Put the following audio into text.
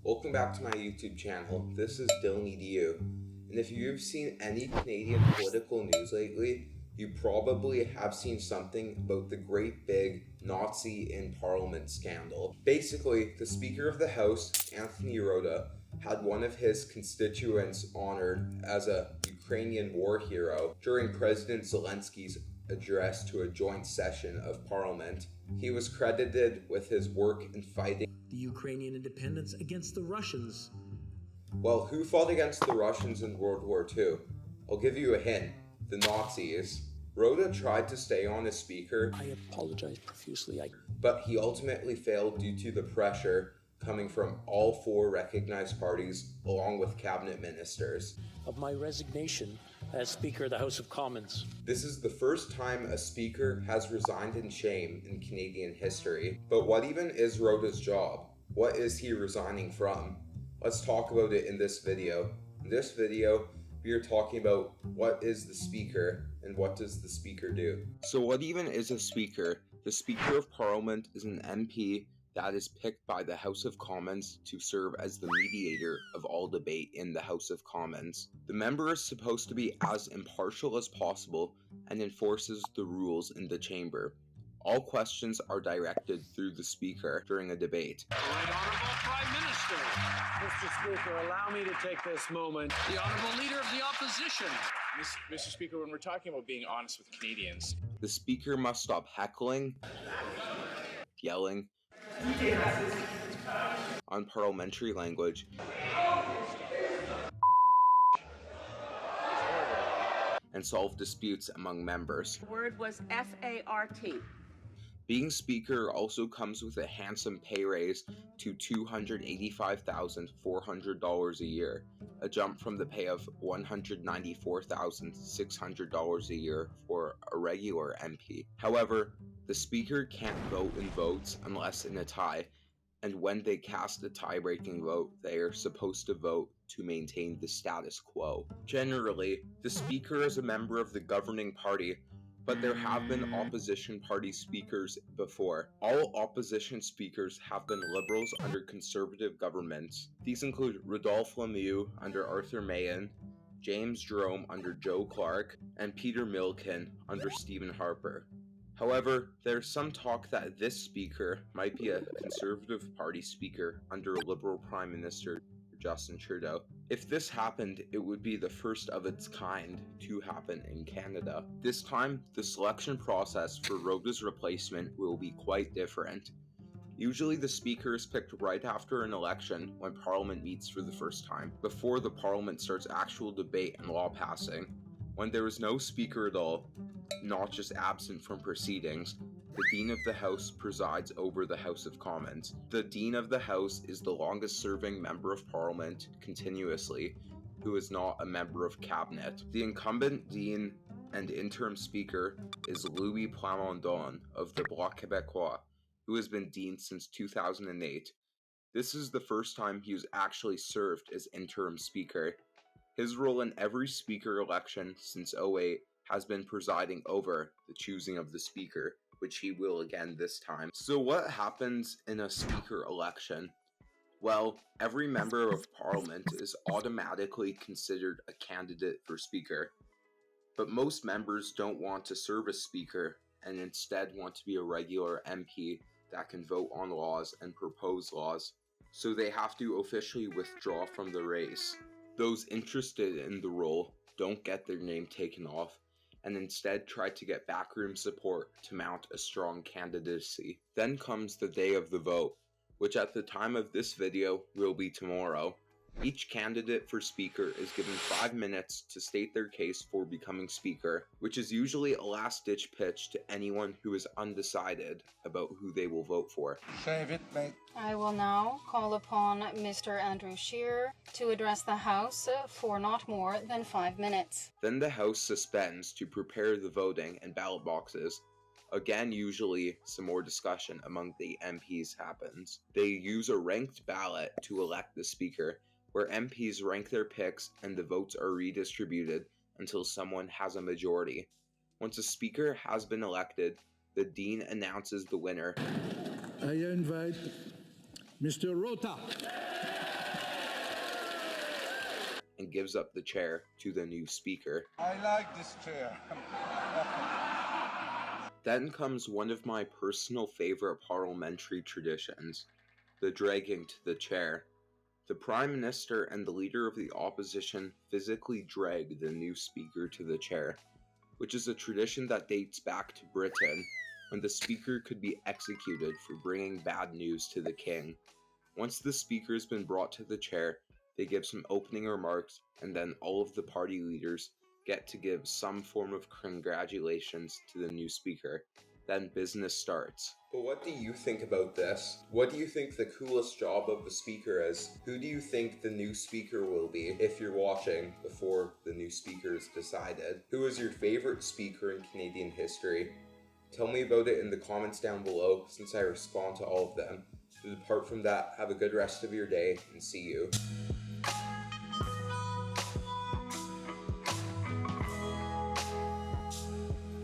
Welcome back to my YouTube channel. This is Dylan, and if you've seen any Canadian political news lately, you probably have seen something about the great big Nazi in Parliament scandal. Basically, the Speaker of the House, Anthony Rota, had one of his constituents honored as a Ukrainian war hero during President Zelensky's address to a joint session of Parliament. He was credited with his work in fighting the Ukrainian independence against the Russians. Well, who fought against the Russians in World War II? I'll give you a hint. The Nazis. Rota tried to stay on as speaker. I apologize profusely. But he ultimately failed due to the pressure coming from all four recognized parties, along with cabinet ministers. Of my resignation as Speaker of the House of Commons. This is the first time a speaker has resigned in shame in Canadian history. But what even is Rota's job? What is he resigning from? Let's talk about it in this video. In this video, we are talking about what is the speaker and what does the speaker do. So what even is a speaker? The Speaker of Parliament is an MP that is picked by the House of Commons to serve as the mediator of all debate in the House of Commons. The member is supposed to be as impartial as possible and enforces the rules in the chamber. All questions are directed through the Speaker during a debate. Right Honourable Prime Minister. Mr. Speaker, allow me to take this moment. The Honourable Leader of the Opposition. Mr. Speaker, when we're talking about being honest with Canadians, the Speaker must stop heckling, yelling, on parliamentary language, and solve disputes among members. The word was F-A-R-T. Being Speaker also comes with a handsome pay raise to $285,400 a year, a jump from the pay of $194,600 a year for a regular MP. However, the Speaker can't vote in votes unless in a tie, and when they cast a tie-breaking vote, they are supposed to vote to maintain the status quo. Generally, the Speaker is a member of the governing party, but there have been opposition party speakers before. All opposition speakers have been Liberals under Conservative governments. These include Rodolphe Lemieux under Arthur Mayen, James Jerome under Joe Clark, and Peter Milken under Stephen Harper. However, there's some talk that this speaker might be a Conservative Party speaker under Liberal Prime Minister Justin Trudeau. If this happened, it would be the first of its kind to happen in Canada. This time, the selection process for Rota's replacement will be quite different. Usually the speaker is picked right after an election when Parliament meets for the first time, before the Parliament starts actual debate and law passing. When there is no speaker at all, not just absent from proceedings, the Dean of the House presides over the House of Commons. The Dean of the House is the longest serving member of Parliament continuously, who is not a member of Cabinet. The incumbent Dean and interim Speaker is Louis Plamondon of the Bloc Québécois, who has been Dean since 2008. This is the first time he has actually served as interim Speaker. His role in every Speaker election since 2008 has been presiding over the choosing of the Speaker, which he will again this time. So what happens in a Speaker election? Well, every member of Parliament is automatically considered a candidate for Speaker. But most members don't want to serve as Speaker and instead want to be a regular MP that can vote on laws and propose laws. So they have to officially withdraw from the race. Those interested in the role don't get their name taken off, and instead try to get backroom support to mount a strong candidacy. Then comes the day of the vote, which at the time of this video will be tomorrow. Each candidate for Speaker is given 5 minutes to state their case for becoming Speaker, which is usually a last-ditch pitch to anyone who is undecided about who they will vote for. Shave it, mate. I will now call upon Mr. Andrew Scheer to address the House for not more than 5 minutes. Then the House suspends to prepare the voting and ballot boxes. Again, usually some more discussion among the MPs happens. They use a ranked ballot to elect the Speaker, where MPs rank their picks and the votes are redistributed until someone has a majority. Once a Speaker has been elected, the Dean announces the winner. I invite Mr. Rota. and gives up the chair to the new speaker. I like this chair. Then comes one of my personal favorite parliamentary traditions, the dragging to the chair. The Prime Minister and the Leader of the Opposition physically drag the new speaker to the chair, which is a tradition that dates back to Britain, when the speaker could be executed for bringing bad news to the king. Once the speaker has been brought to the chair, they give some opening remarks, and then all of the party leaders get to give some form of congratulations to the new speaker. Then business starts. But what do you think about this? What do you think the coolest job of the speaker is? Who do you think the new speaker will be if you're watching before the new speaker is decided? Who is your favorite speaker in Canadian history? Tell me about it in the comments down below, since I respond to all of them. But apart from that, have a good rest of your day and see you.